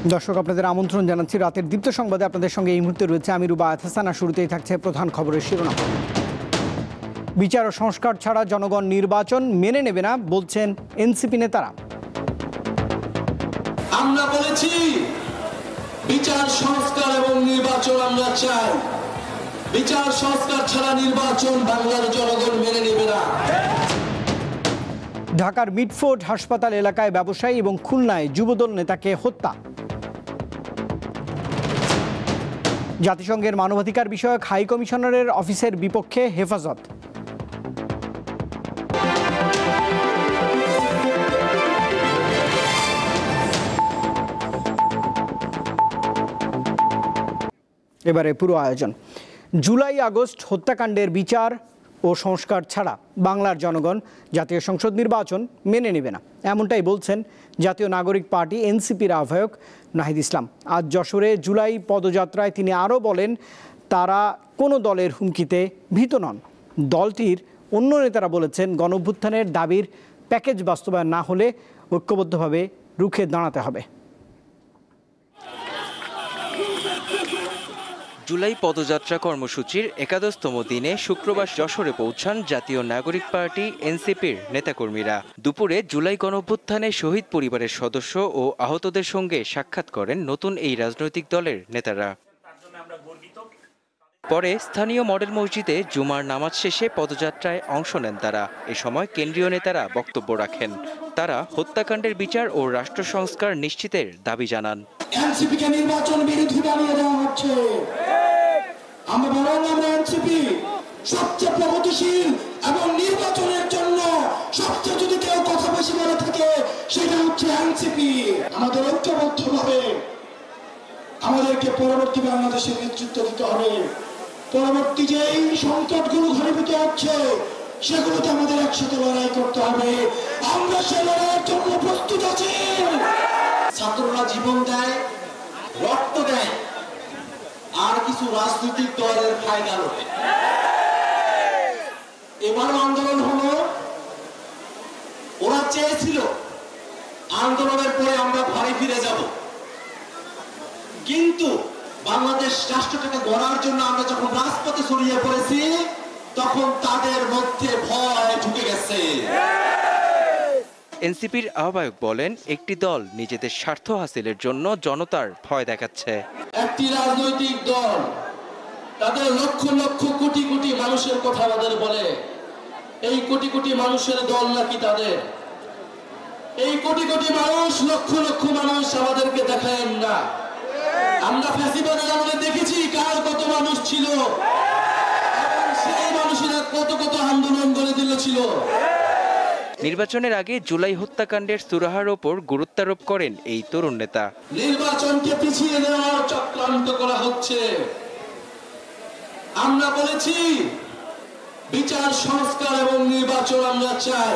দর্শক আপনাদের আমন্ত্রণ জানাচ্ছি রাতের দীপ্ত সংবাদে। আপনাদের সঙ্গে এই মুহূর্তে রয়েছে আমি রুবায়াত হাসান। শুরুতেই থাকছে প্রধান খবরের শিরোনাম। বিচার ও সংস্কার ছাড়া জনগণ নির্বাচন মেনে নেবে না বলছেন এনসিপি নেতারা। আমরা বলেছি বিচার সংস্কার এবং নির্বাচন আমরা চাই, বিচার সংস্কার ছাড়া নির্বাচন বাংলার জনগণ মেনে নেবে না। ঢাকার মিডফোর্ড হাসপাতাল এলাকায় ব্যবসায়ী এবং খুলনায় যুবদল নেতাকে হত্যা। জাতিসংঘের মানবাধিকার বিষয়ক হাই কমিশনারের অফিসের বিপক্ষে হেফাজত। এবারে পুরো আয়োজন। জুলাই আগস্ট হত্যাকাণ্ডের বিচার ও সংস্কার ছাড়া বাংলার জনগণ জাতীয় সংসদ নির্বাচন মেনে নেবে না, এমনটাই বলছেন জাতীয় নাগরিক পার্টি এনসিপির আহ্বায়ক নাহিদ ইসলাম। আজ যশোরে জুলাই পদযাত্রায় তিনি আরও বলেন, তারা কোনো দলের হুমকিতে ভীত নন। দলটির অন্য নেতারা বলেছেন, গণঅভ্যুত্থানের দাবির প্যাকেজ বাস্তবায়ন না হলে ঐক্যবদ্ধভাবে রুখে দাঁড়াতে হবে। জুলাই পদযাত্রা কর্মসূচির একাদশতম দিনে শুক্রবার যশোরে পৌঁছান জাতীয় নাগরিক পার্টি এনসিপির নেতাকর্মীরা। দুপুরে জুলাই গণঅভ্যুত্থানে শহীদ পরিবারের সদস্য ও আহতদের সঙ্গে সাক্ষাৎ করেন নতুন এই রাজনৈতিক দলের নেতারা। পরে স্থানীয় মডেল মসজিদে জুমার নামাজ শেষে পদযাত্রায় অংশ নেন তারা। এ সময় কেন্দ্রীয় নেতারা বক্তব্য রাখেন। তারা হত্যাকাণ্ডের বিচার ও রাষ্ট্র সংস্কার নিশ্চিতের দাবি জানান। এনসিপিকে নির্বাচন বিরোধী বানিয়ে দেওয়া হচ্ছে। আমরা এনসিপি সবচেয়ে প্রগতিশীল এবং নির্বাচনের জন্য সবচেয়ে যদি কেউ কথা বেশি বলে থাকে সেটা হচ্ছে এনসিপি। আমাদের ঐক্যবদ্ধভাবে আমাদেরকে পরবর্তী বাংলাদেশের নেতৃত্ব দিতে হবে। পরবর্তী যেই সংকটগুলো ঘনীভূত হচ্ছে সেগুলোতে আমাদের একসাথে লড়াই করতে হবে। আমরা সে লড়াইয়ের জন্য প্রস্তুত আছি। ছাত্ররা জীবন দেয়, রক্ত দেয়, আর কিছু রাজনৈতিক দলের ফায়দা লোটে। এবার আন্দোলন হলো, ওরা চেয়েছিল আন্দোলনের পরে আমরা ঘরে ফিরে যাব, কিন্তু বাংলাদেশ রাষ্ট্রটাকে গড়ার জন্য আমরা যখন রাজপথে ছড়িয়ে পড়েছি তখন তাদের মধ্যে ভয় ঢুকে গেছে। এনসিপির আহ্বায়ক বলেন, একটি দল নিজেদের স্বার্থ হাসিলের জন্য জনতার ভয় দেখাচ্ছে। একটি রাজনৈতিক দল তাদের লক্ষ লক্ষ কোটি কোটি মানুষের কথা আমাদের বলে, এই কোটি কোটি মানুষের দল নাকি তাদের। এই কোটি কোটি মানুষ, লক্ষ লক্ষ মানুষ আমাদেরকে দেখায় না। আমরা ফ্যাসিবাদের আমলে দেখেছি কার কত মানুষ ছিল, সেই মানুষেরা কত কত আন্দোলন করে দিয়েছিল। নির্বাচনের আগে জুলাই হত্যাকাণ্ডের সুরাহার ওপর গুরুত্বারোপ করেন এই তরুণ নেতা। নির্বাচনকে পিছিয়ে দেওয়ার চক্রান্ত করা হচ্ছে। আমরা বলেছি বিচার সংস্কার এবং নির্বাচন আমরা চাই,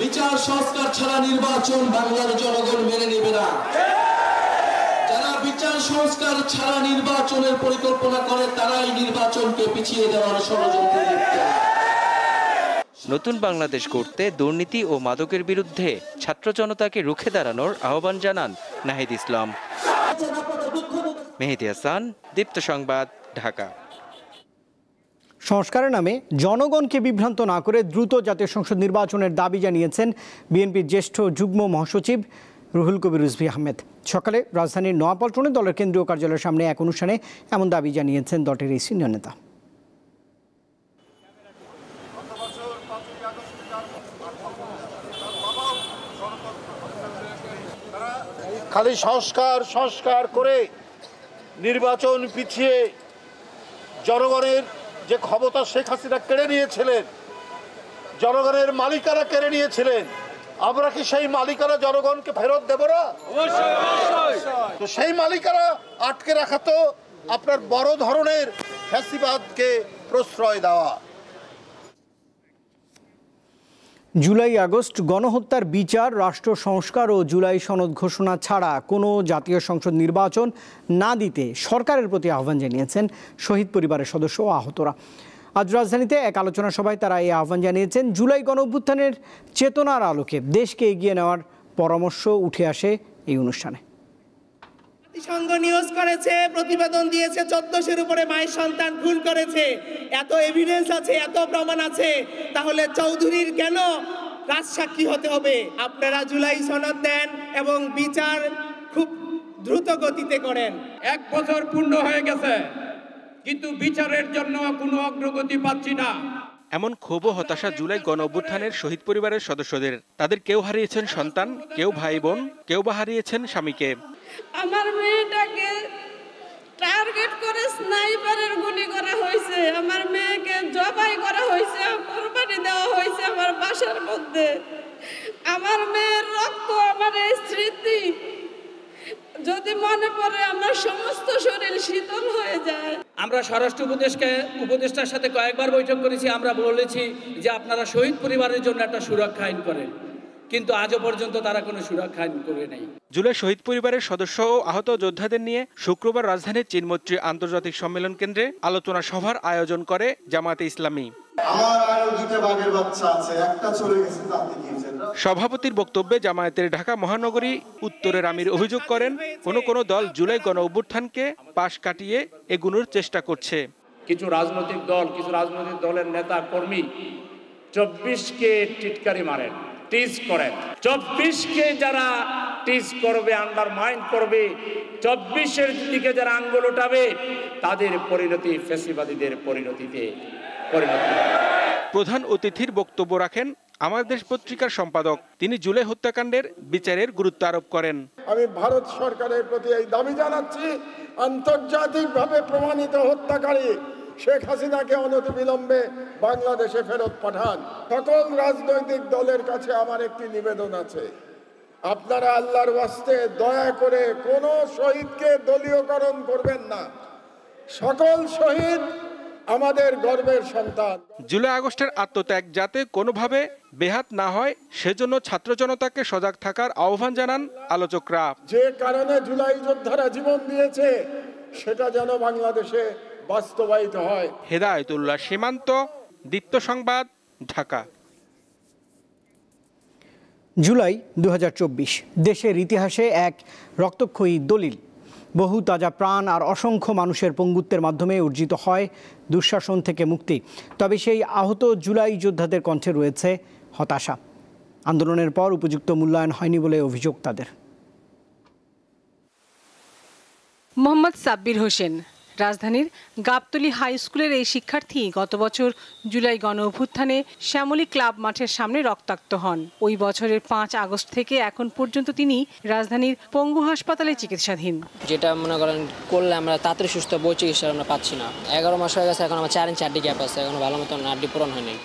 বিচার সংস্কার ছাড়া নির্বাচন বাংলার জনগণ মেনে নেবে না। যারা বিচার সংস্কার ছাড়া নির্বাচনের পরিকল্পনা করে তারাই নির্বাচনকে পিছিয়ে দেওয়ার ষড়যন্ত্রে লিপ্ত। নতুন বাংলাদেশ গড়তে দুর্নীতি ও মাদকের বিরুদ্ধে ছাত্র জনতাকে রুখে দাঁড়ানোর আহ্বান জানান নাহিদ ইসলাম। মেহেদী হাসান, দীপ্ত সংবাদ, ঢাকা। সংস্কারের নামে জনগণকে বিভ্রান্ত না করে দ্রুত জাতীয় সংসদ নির্বাচনের দাবি জানিয়েছেন বিএনপির জ্যেষ্ঠ যুগ্ম মহাসচিব রুহুল কবির রিজভী আহমেদ। সকালে রাজধানীর নোয়াপাল্টনে দলের কেন্দ্রীয় কার্যালয়ের সামনে এক অনুষ্ঠানে এমন দাবি জানিয়েছেন দলটির এই সিনিয়র নেতা। খালি সংস্কার সংস্কার করে নির্বাচন পিছিয়ে জনগণের যে ক্ষমতা শেখ হাসিনা কেড়ে নিয়েছিলেন, জনগণের মালিকানা কেড়ে নিয়েছিলেন, আমরা কি সেই মালিকানা জনগণকে ফেরত দেব না? তো সেই মালিকানা আটকে রাখা তো আপনার বড় ধরনের ফ্যাসিবাদকে প্রশ্রয় দেওয়া। জুলাই আগস্ট গণহত্যার বিচার, রাষ্ট্র সংস্কার ও জুলাই সনদ ঘোষণা ছাড়া কোনো জাতীয় সংসদ নির্বাচন না দিতে সরকারের প্রতি আহ্বান জানিয়েছেন শহীদ পরিবারের সদস্য ও আহতরা। আজ রাজধানীতে এক আলোচনা সভায় তারা এই আহ্বান জানিয়েছেন। জুলাই গণঅভ্যুত্থানের চেতনার আলোকে দেশকে এগিয়ে নেওয়ার পরামর্শ উঠে আসে এই অনুষ্ঠানে। জাতিসংঘ নিউজ করেছে, প্রতিবেদন দিয়েছে 1400-এর উপরে মায়ের সন্তান খুন করেছে। এত এভিডেন্স আছে, এত প্রমাণ আছে, তাহলে চৌধুরীর কেন রাজসাক্ষী হতে হবে? আপনারা জুলাই সনদ দেন এবং বিচার খুব দ্রুত গতিতে করেন। 1 বছর পূর্ণ হয়ে গেছে, কিন্তু বিচারের জন্য কোনো অগ্রগতি পাচ্ছি না। এমন ক্ষোভ ও হতাশা জুলাই গণ অভ্যুত্থানের শহীদ পরিবারের সদস্যদের। তাদের কেউ হারিয়েছেন সন্তান, কেউ ভাই বোন, কেউ বা হারিয়েছেন স্বামীকে। আমার মেয়েটাকে টার্গেট করে স্নাইপারের গুলি করা হয়েছে, আমার মেয়েকে জবাই করা হয়েছে, কোরবানি দেওয়া হয়েছে আমার বাসার মধ্যে। আমার মেয়ের রক্ত, আমার এই স্মৃতি যদি মনে পড়ে আমার সমস্ত শরীর শীতল হয়ে যায়। আমরা স্বরাষ্ট্র উপদেষ্টার সাথে কয়েকবার বৈঠক করেছি। আমরা বলেছি যে আপনারা শহীদ পরিবারের জন্য একটা সুরক্ষা আইন করেন, কিন্তু আজও পর্যন্ত তারা কোনো সুরক্ষা আইন করে নাই। জুলাই শহীদ পরিবারের সদস্য ও আহত যোদ্ধাদের নিয়ে শুক্রবার রাজধানীর চীনমৈত্রী আন্তর্জাতিক সম্মেলন কেন্দ্রে আলোচনা সভার আয়োজন করে জামায়াতে ইসলামী। আমার আরো 2টা বাঘের বাচ্চা আছে, একটা চলে গেছে, তাতে কি হয়েছে? সভাপতির বক্তব্যে জামায়াতের ঢাকা মহানগরী উত্তরের আমির অভিযোগ করেন, কোন দল জুলাই গণ অভ্যুত্থানকে পাশ কাটিয়ে এগুনোর চেষ্টা করছে। কিছু রাজনৈতিক দলের নেতা কর্মী 24কে টিটকারি মারেন, টিজ করেন। 24কে যারা টিজ করবে, আন্ডারমাইন করবে, 24-এর দিকে যারা আঙ্গুল উঠাবে, তাদের পরিণতি ফ্যাসিবাদীদের পরিণতি। প্রধান অতিথির বক্তব্য রাখেন আমার দেশ পত্রিকার সম্পাদক। তিনি জুলাই হত্যাকাণ্ডের বিচারের গুরুত্ব আরোপ করেন। আমি ভারত সরকারের প্রতি এই দাবি জানাচ্ছি, আন্তর্জাতিকভাবে প্রমাণিত হত্যাকারী শেখ হাসিনাকে অনতিবিলম্বে বাংলাদেশে ফেরত পাঠান। সকল রাজনৈতিক দলের কাছে আমার একটি নিবেদন আছে, আপনারা আল্লাহর ওয়াস্তে দয়া করে কোনো শহীদকে দলীয়করণ করবেন না। সকল শহীদ আমাদের গর্বের সন্তান। জুলাই আগস্টের আত্মত্যাগ যাতে কোনোভাবে বেহাত না হয় সেজন্য ছাত্র জনতাকে সজাগ থাকার আহ্বান জানান আলোচকরা। যে কারণে জুলাই যোদ্ধারা জীবন দিয়েছে সেটা যেন বাংলাদেশে বাস্তবায়িত হয়। হেদায়েতুল্লাহ সীমান্ত, দীপ্ত সংবাদ, ঢাকা। জুলাই 2024 দেশের ইতিহাসে এক রক্তক্ষয়ী দলিল। বহু তাজা প্রাণ আর অসংখ্য মানুষের পঙ্গুত্বের মাধ্যমে অর্জিত হয় দুঃশাসন থেকে মুক্তি। তবে সেই আহত জুলাই যোদ্ধাদের কণ্ঠে রয়েছে হতাশা। আন্দোলনের পর উপযুক্ত মূল্যায়ন হয়নি বলে অভিযোগ তাদের। মোহাম্মদ সাব্বির হোসেন রাজধানীর গাবতলী হাই স্কুলের এই শিক্ষার্থী গত বছর জুলাই গণ অভ্যুত্থানে শ্যামলী ক্লাব মাঠের সামনে রক্তাক্ত হন। ওই বছরের 5 আগস্ট থেকে এখন পর্যন্ত তিনি রাজধানীর পঙ্গু হাসপাতালে চিকিৎসাধীন। যেটা মনে করেন করলে আমরা তাড়াতাড়ি সুস্থ বই চিকিৎসা আমরা পাচ্ছি না। 11 মাস হয়ে গেছে, এখন আমার 4 ইঞ্চি আড্ডি গ্যাপ আছে, এখন ভালো মতো আড্ডি পূরণ হয়নি।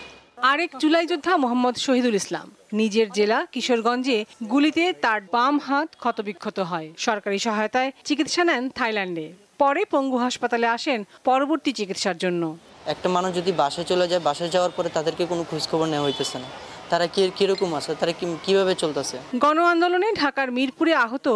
আরেক জুলাই যোদ্ধা মোহাম্মদ শহীদুল ইসলাম নিজের জেলা কিশোরগঞ্জে গুলিতে তার বাম হাত ক্ষতবিক্ষত হয়। সরকারি সহায়তায় চিকিৎসা নেন থাইল্যান্ডে, পরে পঙ্গু হাসপাতালে আসেন পরবর্তী চিকিৎসার জন্য। একটা মানুষ যদি বাসায় চলে যায়, বাসায় যাওয়ার পরে তাদেরকে কোনো খোঁজখবর নেওয়া হইতেছে না, তারা কিরকম আছে, তারা কিভাবে চলতেছে। গণ আন্দোলনে ঢাকার মিরপুরে আহত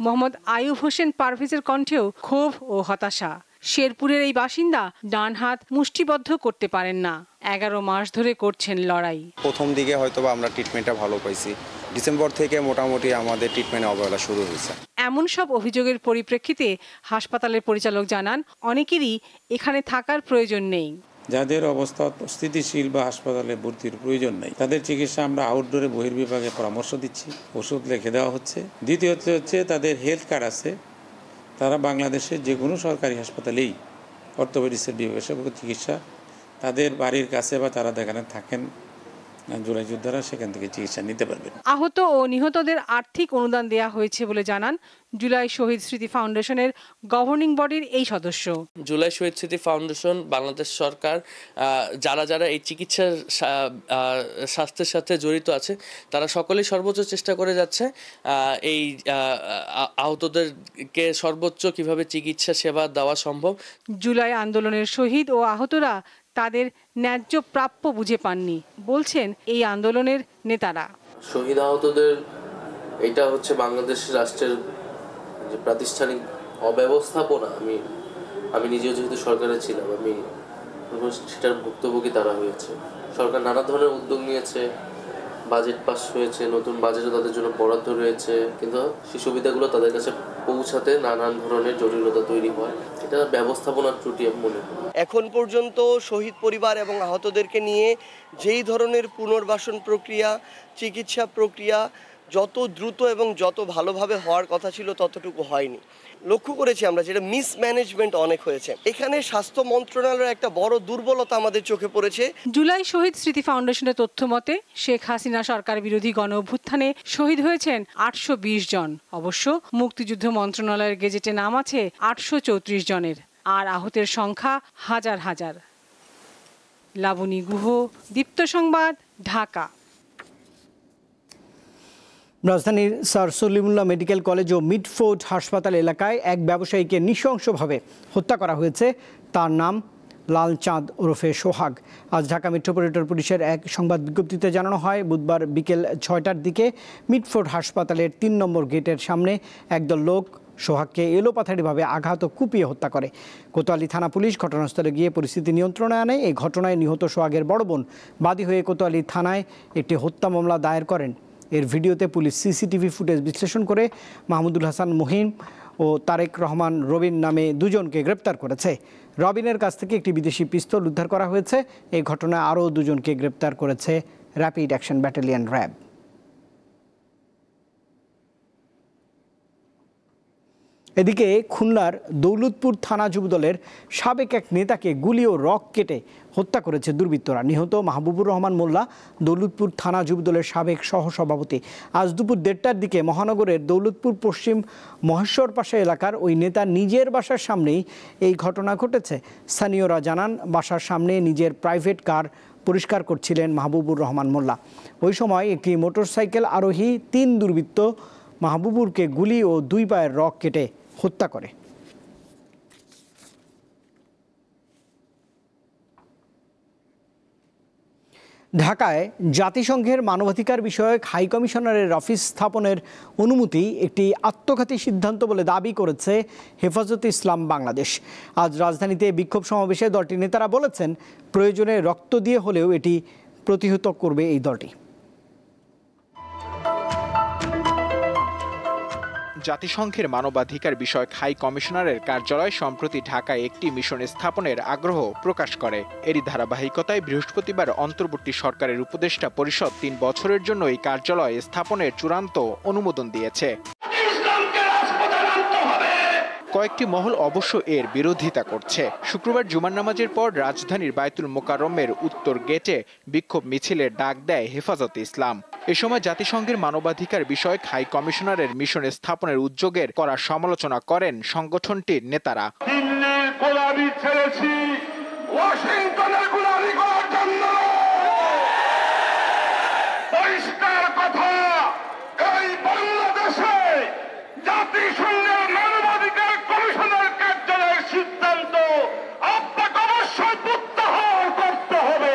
মোহাম্মদ আয়ুব হোসেন পারভেজের কণ্ঠেও ক্ষোভ ও হতাশা। শেরপুরের এই বাসিন্দা ডান হাত মুষ্টিবদ্ধ করতে পারেন না, 11 মাস ধরে করছেন লড়াই। প্রথম দিকে হয়তো আমরা ট্রিটমেন্টটা ভালো পাইছি, ডিসেম্বর থেকে মোটামুটি আমাদের ট্রিটমেন্ট অবহেলা শুরু হয়েছে। এমন সব অভিযোগের পরিপ্রেক্ষিতে হাসপাতালের পরিচালক জানান অনেকেরই এখানে থাকার প্রয়োজন নেই। যাদের অবস্থা স্থিতিশীল বা হাসপাতালে ভর্তির প্রয়োজন নেই তাদের চিকিৎসা আমরা আউটডোরে বহির্বিভাগে পরামর্শ দিচ্ছি, ওষুধ লিখে দেওয়া হচ্ছে। দ্বিতীয়ত হচ্ছে তাদের হেলথ কার্ড আছে, তারা বাংলাদেশের যে কোনো সরকারি হাসপাতালেই অর্থোপেডিক্সের বিশেষজ্ঞ চিকিৎসা তাদের বাড়ির কাছে বা তারা যেখানে থাকেন জুলাই যোদ্ধারা সেখান থেকে চিকিৎসা নিতে পারবেন। আহত ও নিহতদের আর্থিক অনুদান দেওয়া হয়েছে বলে জানান জুলাই শহীদ স্মৃতি ফাউন্ডেশনের গভর্নিং বডির এই সদস্য। জুলাই শহীদ স্মৃতি ফাউন্ডেশন, বাংলাদেশ সরকার যারা এই চিকিৎসার স্বাস্থ্যের সাথে জড়িত আছে তারা সকলেই সর্বোচ্চ চেষ্টা করে যাচ্ছে এই আহতদেরকে সর্বোচ্চ কিভাবে চিকিৎসা সেবা দেওয়া সম্ভব। জুলাই আন্দোলনের শহীদ ও আহতরা তাদের ন্যায্য প্রাপ্য বুঝে পাননি বলছেন এই আন্দোলনের নেতারা। শহীদ আহতদের এটা হচ্ছে বাংলাদেশ রাষ্ট্রের যে প্রাতিষ্ঠানিক অব্যবস্থাপনা, আমি নিজেও যেহেতু সরকারে ছিলাম, আমি সেটার ভুক্তভোগী তারা হয়েছে। সরকার নানা ধরনের উদ্যোগ নিয়েছে, বাজেট পাস হয়েছে, নতুন বাজেটও তাদের জন্য বরাদ্দ রয়েছে, কিন্তু সেই সুবিধাগুলো তাদের কাছে পৌঁছাতে নানান ধরনের জটিলতা তৈরি হয়। এটা ব্যবস্থাপনার ত্রুটি আমি মনে করি। এখন পর্যন্ত শহীদ পরিবার এবং আহতদেরকে নিয়ে যেই ধরনের পুনর্বাসন প্রক্রিয়া, চিকিৎসা প্রক্রিয়া যত দ্রুত এবং যত ভালোভাবে হওয়ার কথা ছিল ততটুকু হয়নি। লক্ষ্য করেছি আমরা যেটা মিসম্যানেজমেন্ট অনেক হয়েছে। এখানে স্বাস্থ্য মন্ত্রণালয়ের একটা বড় দুর্বলতা আমাদের চোখে পড়েছে। জুলাই শহীদ স্মৃতি ফাউন্ডেশনের তথ্য মতে শেখ হাসিনা সরকার বিরোধী গণ অভ্যুত্থানে শহীদ হয়েছেন 820 জন। অবশ্য মুক্তিযুদ্ধ মন্ত্রণালয়ের গেজেটে নাম আছে 834 জনের, আর আহতের সংখ্যা হাজার হাজার। লাবণী গুহ, দীপ্ত সংবাদ, ঢাকা। রাজধানীর স্যার সলিমুল্লাহ মেডিকেল কলেজ ও মিডফোর্ড হাসপাতাল এলাকায় এক ব্যবসায়ীকে নৃশংসভাবে হত্যা করা হয়েছে। তার নাম লালচাঁদ ওরফে সোহাগ। আজ ঢাকা মেট্রোপলিটন পুলিশের এক সংবাদ বিজ্ঞপ্তিতে জানানো হয়, বুধবার বিকেল 6টার দিকে মিডফোর্ড হাসপাতালের 3 নম্বর গেটের সামনে একদল লোক সোহাগকে এলোপাথারিভাবে আঘাত ও কুপিয়ে হত্যা করে। কোতোয়ালি থানা পুলিশ ঘটনাস্থলে গিয়ে পরিস্থিতি নিয়ন্ত্রণে আনে। এই ঘটনায় নিহত সোহাগের বড় বোন বাদী হয়ে কোতোয়ালি থানায় একটি হত্যা মামলা দায়ের করেন। এর ভিডিওতে পুলিশ সিসিটিভি ফুটেজ বিশ্লেষণ করে মাহমুদুল হাসান মহিম ও তারেক রহমান রবিন নামে 2 জনকে গ্রেপ্তার করেছে। রবিনের কাছ থেকে একটি বিদেশি পিস্তল উদ্ধার করা হয়েছে। এই ঘটনায় আরও 2 জনকে গ্রেপ্তার করেছে র্যাপিড অ্যাকশন ব্যাটালিয়ন র্যাব। এদিকে খুলনার দৌলতপুর থানা যুবদলের সাবেক এক নেতাকে গুলি ও রক কেটে হত্যা করেছে দুর্বৃত্তরা। নিহত মাহবুবুর রহমান মোল্লা দৌলতপুর থানা যুবদলের সাবেক সহসভাপতি। আজ দুপুর 1:30টার দিকে মহানগরের দৌলতপুর পশ্চিম মহেশ্বর পাশা এলাকার ওই নেতা নিজের বাসার সামনেই এই ঘটনা ঘটেছে। স্থানীয়রা জানান, বাসার সামনে নিজের প্রাইভেট কার পরিষ্কার করছিলেন মাহবুবুর রহমান মোল্লা। ওই সময় একটি মোটরসাইকেল আরোহী 3 দুর্বৃত্ত মাহবুবুরকে গুলি ও 2 পায়ের রক কেটে হত্যা করে। ঢাকায় জাতিসংঘের মানবাধিকার বিষয়ক হাই কমিশনারের অফিস স্থাপনের অনুমতি একটি আত্মঘাতী সিদ্ধান্ত বলে দাবি করেছে হেফাজতে ইসলাম বাংলাদেশ। আজ রাজধানীতে বিক্ষোভ সমাবেশে দলটির নেতারা বলেছেন, প্রয়োজনে রক্ত দিয়ে হলেও এটি প্রতিহত করবে এই দলটি। জাতিসংঘের মানবাধিকার বিষয়ক হাই কমিশনারের কার্যালয় সম্প্রতি ঢাকায় একটি মিশন স্থাপনের আগ্রহ প্রকাশ করে। এরই ধারাবাহিকতায় বৃহস্পতিবার অন্তর্বর্তী সরকারের উপদেষ্টা পরিষদ 3 বছরের জন্য এই কার্যালয় স্থাপনের চূড়ান্ত অনুমোদন দিয়েছে। কয়েকটি মহল অবশ্য এর বিরোধিতা করছে। শুক্রবার জুমার নামাজের পর রাজধানীর বায়তুল মোকাররমের উত্তর গেটে বিক্ষোভ মিছিলের ডাক দেয় হেফাজতে ইসলাম। এ সময় জাতিসংঘের মানবাধিকার বিষয়ক হাই কমিশনারের মিশন স্থাপনের উদ্যোগের করা সমালোচনা করেন সংগঠনটির নেতারা। জাতিসংঘের মানবাধিকার কমিশনের কার্যালয়ের সিদ্ধান্ত আপনাকে অবশ্যই প্রত্যাহার করতে হবে।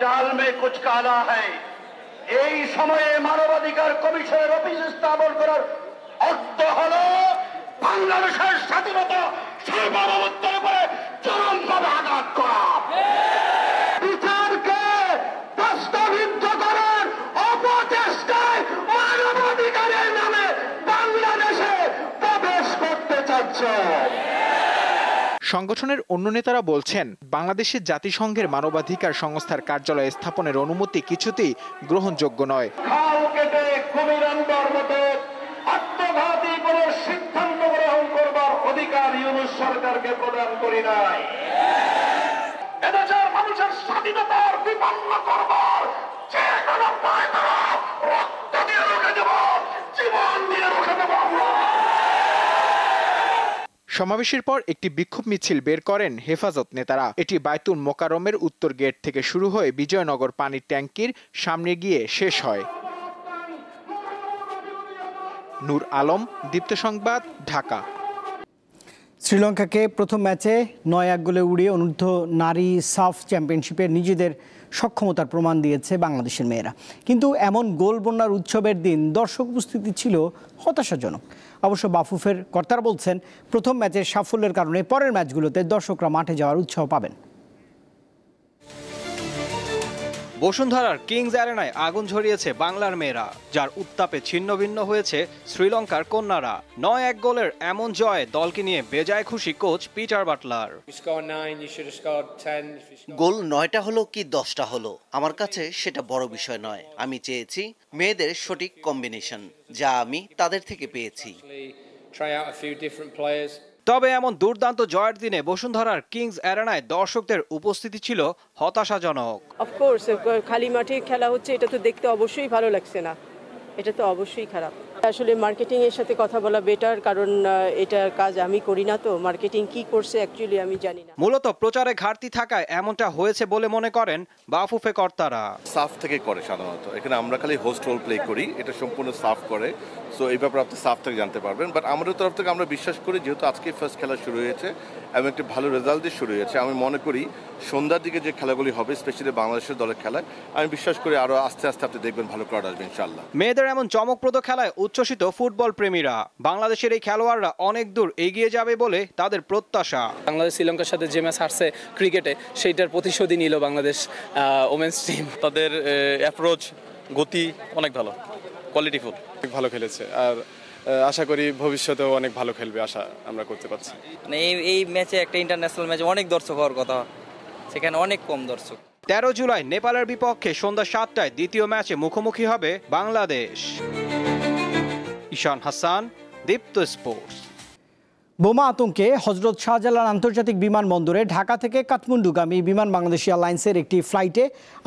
ডাল মে কুছ কালা হ্যায়। এই সময়ে মানবাধিকার কমিশনের অফিস স্থাপন করার অর্থ হলো বাংলাদেশের স্বাধীনতা সার্বভৌমত্বের উপরে চরমভাবে আঘাত করা। বিচারকে প্রশ্নবিদ্ধ করার অপচেষ্টায় মানবাধিকারের নামে বাংলাদেশে প্রবেশ করতে চাচ্ছে। সংগঠনের অন্য নেতারা বলছেন, বাংলাদেশে জাতিসংঘের মানবাধিকার সংস্থার কার্যালয় স্থাপনের অনুমতি কিছুতেই গ্রহণযোগ্য নয়। খাল কেটে কুমির আনবার মতো আত্মঘাতী কোন সিদ্ধান্ত গ্রহণ করবার অধিকার ইউনূস সরকারকে প্রদান করি নাই। এদেশের মানুষের স্বাধীনতার বিপন্ন করবার যে কোনো পায়তারা রক্ত দিয়ে রুখে দেব, জীবন দিয়ে রুখে দেব। সমাবেশের পর একটি বিক্ষোভ মিছিল বের করেন হেফাজত নেতারা। এটি বায়তুল মোকাররমের উত্তর গেট থেকে শুরু হয়ে বিজয়নগর পানির ট্যাঙ্কির সামনে গিয়ে শেষ হয়। নূর আলম, দীপ্ত সংবাদ, ঢাকা। শ্রীলঙ্কাকে প্রথম ম্যাচে 9-1 গোলে উড়িয়ে অনূর্ধ্ব নারী সাফ চ্যাম্পিয়নশিপে নিজেদের সক্ষমতার প্রমাণ দিয়েছে বাংলাদেশের মেয়েরা। কিন্তু এমন গোল বন্যার উৎসবের দিন দর্শক উপস্থিতি ছিল হতাশাজনক। অবশ্য বাফুফের কর্তারা বলছেন, প্রথম ম্যাচের সাফল্যের কারণে পরের ম্যাচগুলোতে দর্শকরা মাঠে যাওয়ার উৎসাহ পাবেন। বসুন্ধরার কিংস অ্যারেনায় আগুন ঝরিয়েছে বাংলার মেয়েরা, যার উত্তাপে ছিন্নভিন্ন হয়েছে শ্রীলঙ্কার কন্যারা। ৯-১ গোলের এমন জয়ে দলকে নিয়ে বেজায় খুশি কোচ পিটার বাটলার। গোল ৯টা হলো কি 10টা হলো, আমার কাছে সেটা বড় বিষয় নয়। আমি চেয়েছি মেয়েদের সঠিক কম্বিনেশন, যা আমি তাদের থেকে পেয়েছি। তবে এমন দুর্দান্ত জয়ের দিনে বসুন্ধরার কিংস অ্যারেনায় দর্শকদের উপস্থিতি ছিল হতাশাজনক। অফকোর্স খালি মাঠে খেলা হচ্ছে, এটা তো দেখতে অবশ্যই ভালো লাগছে না, এটা তো অবশ্যই খারাপ। আসলে মার্কেটিং এর সাথে কথা বলা বেটার, কারণ এটার কাজ আমি করি না, তো মার্কেটিং কি করছে অ্যাকচুয়ালি আমি জানি না। মূলত প্রচারে ঘাটতি থাকায় এমনটা হয়েছে বলে মনে করেন বাফুফে কর্তারা। সাফ থেকে করে সাধারণত, এখানে আমরা খালি হোস্ট রোল প্লে করি, এটা সম্পূর্ণ সাফ করে। সো এই ব্যাপারে আপনি সাফ থেকে জানতে পারবেন। বাট আমাদের তরফ থেকে আমরা বিশ্বাস করি, যেহেতু আজকে ফার্স্ট খেলা শুরু হয়েছে এবং একটি ভালো রেজাল্ট দিয়ে শুরু হয়েছে, আমি মনে করি সন্ধ্যার দিকে যে খেলাগুলি হবে, স্পেশালি বাংলাদেশের দলের খেলা, আমি বিশ্বাস করি আরও আস্তে আস্তে আপনি দেখবেন ভালো ক্রাউড আসবে ইনশাআল্লাহ। মেয়েদের এমন চমকপ্রদ খেলায় উচ্ছ্বসিত ফুটবল প্রেমীরা। বাংলাদেশের এই খেলোয়াড়রা অনেক দূর এগিয়ে যাবে বলে তাদের প্রত্যাশা। বাংলাদেশ শ্রীলঙ্কার সাথে যে ম্যাচ হারছে ক্রিকেটে, সেইটার প্রতিশোধই নিল বাংলাদেশ ওমেন্স টিম। তাদের অ্যাপ্রোচ, গতি অনেক ভালো, কোয়ালিটিফুল, ভালো খেলেছে। আর আশা করি ভবিষ্যতেও অনেক ভালো খেলবে, আশা আমরা করতে পারছি। মানে এই ম্যাচে একটা ইন্টারন্যাশনাল ম্যাচে অনেক দর্শক হওয়ার কথা, সেখানে অনেক কম দর্শক। 13 জুলাই নেপালের বিপক্ষে সন্ধ্যা 7টায় দ্বিতীয় ম্যাচে মুখোমুখি হবে বাংলাদেশ। ঈশান হাসান, দীপ্ত স্পোর্টস। বোমা আতঙ্কে হজরত শাহজালাল আন্তর্জাতিক বিমানবন্দরে ঢাকা থেকে কাঠমান্ডুগামী বিমান বাংলাদেশ এয়ারলাইন্সের একটি ফ্লাইটে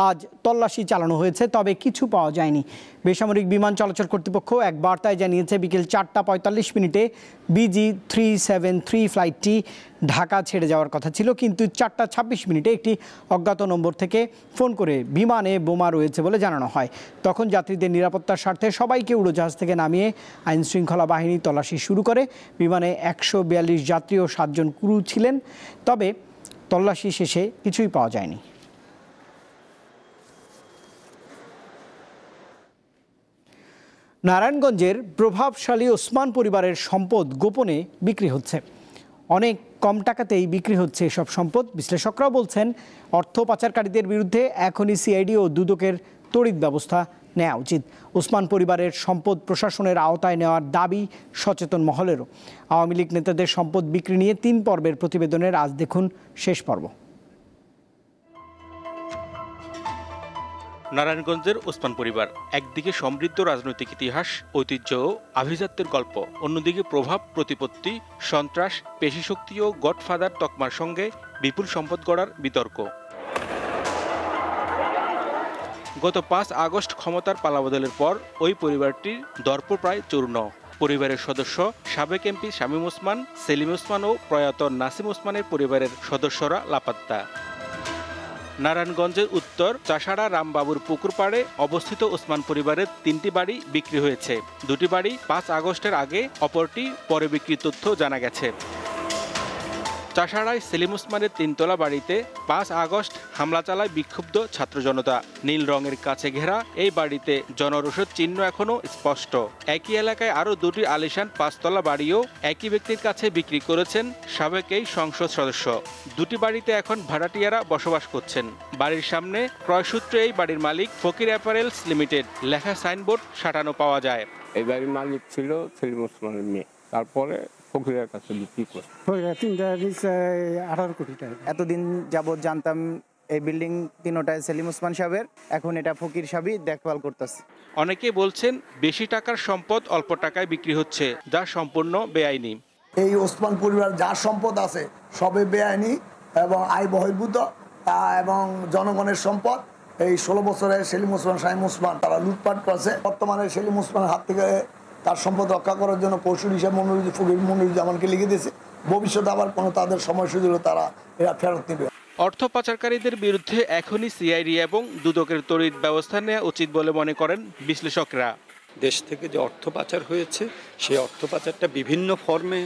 আজ তল্লাশি চালানো হয়েছে, তবে কিছু পাওয়া যায়নি। বেসামরিক বিমান চলাচল কর্তৃপক্ষ এক বার্তায় জানিয়েছে, বিকেল 4:45 BG 373 ফ্লাইটটি ঢাকা ছেড়ে যাওয়ার কথা ছিল, কিন্তু 4:26 একটি অজ্ঞাত নম্বর থেকে ফোন করে বিমানে বোমা রয়েছে বলে জানানো হয়। তখন যাত্রীদের নিরাপত্তার স্বার্থে সবাইকে উড়োজাহাজ থেকে নামিয়ে আইন শৃঙ্খলা বাহিনী তল্লাশি শুরু করে। বিমানে 142 যাত্রী ও 7 জন ক্রু ছিলেন, তবে তল্লাশি শেষে কিছুই পাওয়া যায়নি। নারায়ণগঞ্জের প্রভাবশালী ওসমান পরিবারের সম্পদ গোপনে বিক্রি হচ্ছে। অনেক কম টাকাতেই বিক্রি হচ্ছে এসব সম্পদ। বিশ্লেষকরাও বলছেন, অর্থ পাচারকারীদের বিরুদ্ধে এখনই সিআইডি ও দুদকের তড়িৎ ব্যবস্থা নেওয়া উচিত। ওসমান পরিবারের সম্পদ প্রশাসনের আওতায় নেওয়ার দাবি সচেতন মহলেরও। আওয়ামী লীগ নেতাদের সম্পদ বিক্রি নিয়ে 3 পর্বের প্রতিবেদনের আজ দেখুন শেষ পর্ব। নারায়ণগঞ্জের ওসমান পরিবার একদিকে সমৃদ্ধ রাজনৈতিক ইতিহাস, ঐতিহ্য ও আভিজাত্যের গল্প, অন্যদিকে প্রভাব, প্রতিপত্তি, সন্ত্রাস, পেশিশক্তি ও গডফাদার তকমার সঙ্গে বিপুল সম্পদ গড়ার বিতর্ক। গত 5 আগস্ট ক্ষমতার পালাবদলের পর ওই পরিবারটির দর্প প্রায় চূর্ণ। পরিবারের সদস্য সাবেক এমপি শামীম ওসমান, সেলিম ওসমান ও প্রয়াত নাসিম ওসমানের পরিবারের সদস্যরা লাপাত্তা। নারায়ণগঞ্জের উত্তর চাষাড়া রামবাবুর পুকুর পাড়ে অবস্থিত ওসমান পরিবারের 3টি বাড়ি বিক্রি হয়েছে। 2টি বাড়ি 5 আগস্টের আগে, অপরটি পরে বিক্রির তথ্য জানা গেছে। চাষাড়ায় সেলিম ওসমানের 3তলা বাড়িতে 5 আগস্ট হামলা চালায় বিক্ষুব্ধ ছাত্র জনতা। নীল রঙের কাছে ঘেরা এই বাড়িতে জনরোষের চিহ্ন এখনও স্পষ্ট। একই এলাকায় আরও 2টি আলিশান 5তলা বাড়িও একই ব্যক্তির কাছে বিক্রি করেছেন সাবেক এই সংসদ সদস্য। 2টি বাড়িতে এখন ভাড়াটিয়ারা বসবাস করছেন। বাড়ির সামনে ক্রয়সূত্রে এই বাড়ির মালিক ফকির অ্যাপারেলস লিমিটেড লেখা সাইনবোর্ড সাঁটানো পাওয়া যায়। এই বাড়ির মালিক ছিল সেলিম ওসমানের মেয়ে, তারপরে ফকিরের কাছে বিক্রি করে 18 কোটি টাকা। এতদিন যাবৎ জানতাম এই বিল্ডিং 3টায় সেলিম ওসমান সাহেবের, এখন এটা ফকির সাহেবই দেখভাল করতেছে। অনেকে বলছেন বেশি টাকার সম্পদ অল্প টাকায় বিক্রি হচ্ছে, যা সম্পূর্ণ বেআইনি। এই ওসমান পরিবার যার সম্পদ আছে সবে বেআইনি এবং আয় বহির্ভূত, এবং জনগণের সম্পদ। এই 16 বছরের সেলিম ওসমান, শামীম ওসমান তারা লুটপাট করছে। বর্তমানে সেলিম ওসমানের হাত থেকে তার সম্পদ রক্ষা করার জন্য কৌশল হিসেবে ফকির মনিরুজ্জামানকে লিখে দিয়েছে। ভবিষ্যতে আবার কোনো তাদের সময় সুযোগ তারা এরা ফেরত নেবে। অর্থ পাচারকারীদের বিরুদ্ধে এখনই সিআইডি এবং দুদকের তড়িৎ ব্যবস্থা নেওয়া উচিত বলে মনে করেন বিশ্লেষকরা। দেশ থেকে যে অর্থ পাচার হয়েছে, সেই অর্থ পাচারটা বিভিন্ন ফর্মে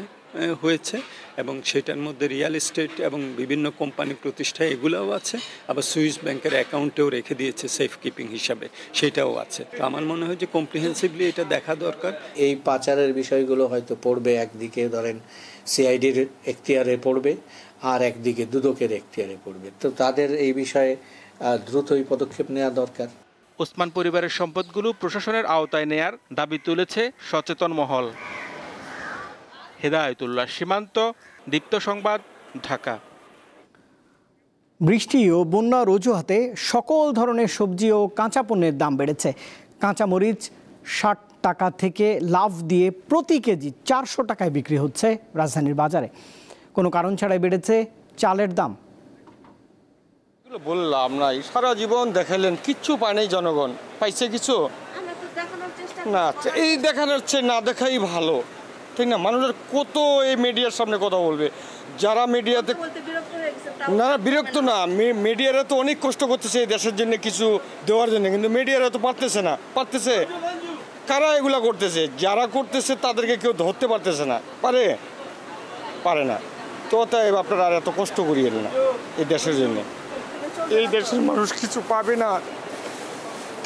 হয়েছে এবং সেটার মধ্যে রিয়েল এস্টেট এবং বিভিন্ন কোম্পানি প্রতিষ্ঠা এগুলোও আছে, আবার সুইস ব্যাংকের অ্যাকাউন্টেও রেখে দিয়েছে সেফ কিপিং হিসাবে, সেটাও আছে। তো আমার মনে হয় যে কম্প্রিহেন্সিভলি এটা দেখা দরকার। এই পাচারের বিষয়গুলো হয়তো পড়বে একদিকে ধরেন সিআইডির এখতিয়ারে পড়বে, আর একদিকে দুদকের এখতিয়ারে পড়বে। তো তাদের এই বিষয়ে দ্রুতই পদক্ষেপ নেওয়া দরকার। ওসমান পরিবারের সম্পদগুলো প্রশাসনের আওতায় নেয়ার দাবি তুলেছে সচেতন মহল। হেদায়েতুল্লাহ সীমান্ত, দীপ্ত সংবাদ, ঢাকা। বৃষ্টি ও বন্যার অজুহাতে সকল ধরনের সবজি ও কাঁচা পণ্যের দাম বেড়েছে। কাঁচামরিচ 60 টাকা থেকে লাফ দিয়ে প্রতি কেজি 400 টাকায় বিক্রি হচ্ছে রাজধানীর বাজারে। কোনো কারণ ছাড়াই বেড়েছে চালের দাম। বললাম না, সারা জীবন দেখালেন, কিচ্ছু পায় নাই জনগণ, পাইছে কিছু না। এই দেখানোর চেয়ে না দেখাই ভালো, ঠিক না? মানুষের কত এই মিডিয়ার সামনে কথা বলবে, যারা মিডিয়াতে না বিরক্ত না, মিডিয়ারা তো অনেক কষ্ট করতেছে এই দেশের জন্য কিছু দেওয়ার জন্য, কিন্তু মিডিয়ারা তো পারতেছে না। পারতেছে কারা এগুলা করতেছে? যারা করতেছে তাদেরকে কেউ ধরতে পারতেছে না, পারে না। তো তাই আপনারা আর এত কষ্ট করিয়েন না এই দেশের জন্য। এই দেশের মানুষ কিছু পাবে না,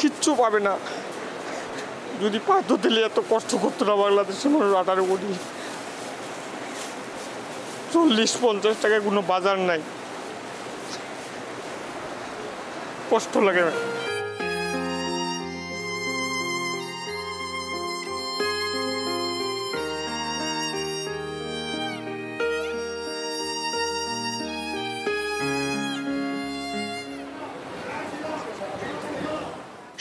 কিচ্ছু পাবে না। যদি পাত দিলে এত কষ্ট করতো না বাংলাদেশের মানুষ। 18 কোটি 40-50 টাকায় কোনো বাজার নাই, কষ্ট লাগে।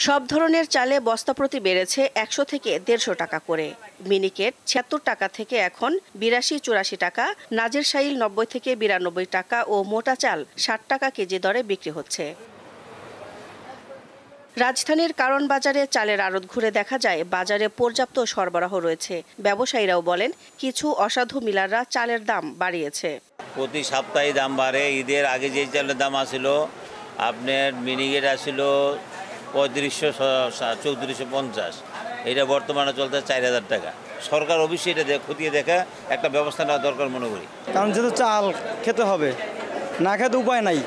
সব ধরনের চালে বস্তা প্রতি বেড়েছে 100 থেকে 150 টাকা করে। মিনিকেট 76 টাকা থেকে এখন 82-84 টাকা, নাজের শাইল 90 থেকে 92 টাকা ও মোটা চাল 60 টাকা কেজি দরে বিক্রি হচ্ছে। রাজধানীর কারণ বাজারে চালের আড়ত ঘুরে দেখা যায় বাজারে পর্যাপ্ত সরবরাহ রয়েছে। ব্যবসায়ীরাও বলেন কিছু অসাধু মিলাররা চালের দাম বাড়িয়েছে। প্রতি সপ্তাহে দাম বাড়ে। ঈদের আগে যে চালের দাম আসছিল আপনার মিনিকেট আসছিল 3500-3450, এটা বর্তমানে চলতে 4000 টাকা। সরকার অবশ্যই এটা খতিয়ে দেখে একটা ব্যবস্থা নেওয়া দরকার মনে করি। কারণ যেহেতু চাল খেতে হবে, না খেতে উপায় নাই,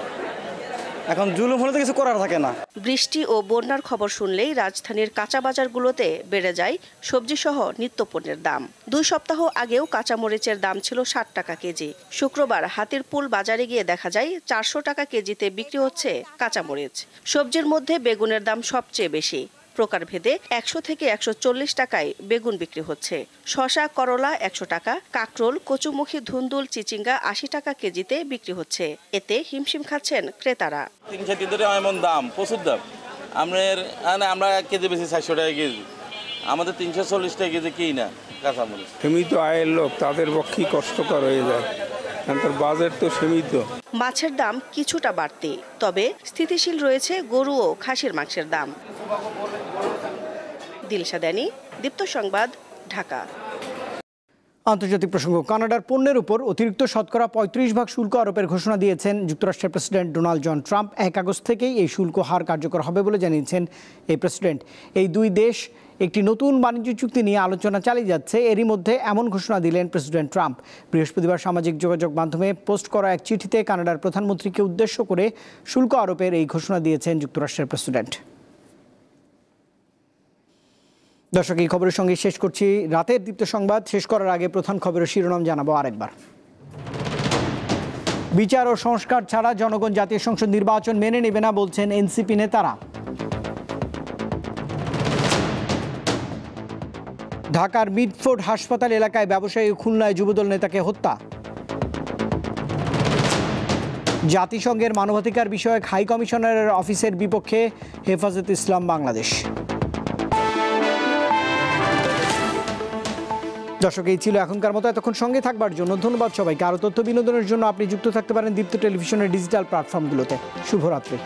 এখন জুলুম হলে তো কিছু করার থাকে না। বৃষ্টি ও বন্যার খবর শুনলেই রাজধানীর কাঁচা বাজারগুলোতে বেড়ে যায় সবজিসহ নিত্যপণ্যের দাম। 2 সপ্তাহ আগেও কাঁচামরিচের দাম ছিল 60 টাকা কেজি। শুক্রবার হাতিরপুল বাজারে গিয়ে দেখা যায় 400 টাকা কেজিতে বিক্রি হচ্ছে কাঁচামরিচ। সবজির মধ্যে বেগুনের দাম সবচেয়ে বেশি। প্রকারভেদে 100 থেকে 140 টাকায় বেগুন বিক্রি হচ্ছে। শসা, করলা 100 টাকা, কাকরোল, কচুমুখী, ধুন্দুল, চিচিঙ্গা 80 টাকা কেজিতে বিক্রি হচ্ছে। এতে হিমশিম খাচ্ছেন ক্রেতারা। 3 টাকা এমন দাম, প্রচুর দাম। আমরা 1 কেজি বেশি 400 টাকা কেজি, আমাদের 340 টাকা কেজি কি না কাঁচামরিচ। সীমিত আয়ের লোক, তাদের পক্ষেই কষ্টকর হয়ে যায়, কারণ বাজার তো সীমিত। মাছের দাম কিছুটা বাড়তি, তবে স্থিতিশীল রয়েছে গরু ও খাসির মাংসের দাম। দিলশা দানি, দীপ্ত সংবাদ, ঢাকা। আন্তর্জাতিক প্রসঙ্গ। কানাডার পণ্যের উপর অতিরিক্ত শতকরা 35% শুল্ক আরোপের ঘোষণা দিয়েছেন যুক্তরাষ্ট্রের প্রেসিডেন্ট ডোনাল্ড জন ট্রাম্প। 1 আগস্ট থেকেই এই শুল্ক হার কার্যকর হবে বলে জানিয়েছেন এই প্রেসিডেন্ট। এই দুই দেশ একটি নতুন বাণিজ্য চুক্তি নিয়ে আলোচনা চালিয়ে যাচ্ছে। এরই মধ্যে এমন ঘোষণা দিলেন প্রেসিডেন্ট ট্রাম্প। বৃহস্পতিবার সামাজিক যোগাযোগ মাধ্যমে পোস্ট করা এক চিঠিতে কানাডার প্রধানমন্ত্রীকে উদ্দেশ্য করে শুল্ক আরোপের এই ঘোষণা দিয়েছেন যুক্তরাষ্ট্রের প্রেসিডেন্ট। দর্শক, এই খবরের সঙ্গে শেষ করছি রাতের দীপ্ত সংবাদ। শেষ করার আগে প্রধান খবরের শিরোনাম জানাবো আরেকবার। বিচার ও সংস্কার ছাড়া জনগণ জাতীয় সংসদ নির্বাচন মেনে নেবে না বলছেন এনসিপি নেতারা। ঢাকার মিডফোর্ড হাসপাতাল এলাকায় ব্যবসায়ী খুলনায় যুবদল নেতাকে হত্যা। জাতিসংঘের মানবাধিকার বিষয়ক হাই কমিশনারের অফিসের বিপক্ষে হেফাজতে ইসলাম বাংলাদেশ। দর্শক, এই ছিল এখনকার মতো। এতক্ষণ সঙ্গে থাকবার জন্য ধন্যবাদ সবাইকে। আরও তথ্য বিনোদনের জন্য আপনি যুক্ত থাকতে পারেন দীপ্ত টেলিভিশনের ডিজিটাল প্ল্যাটফর্মগুলোতে। শুভরাত্রি।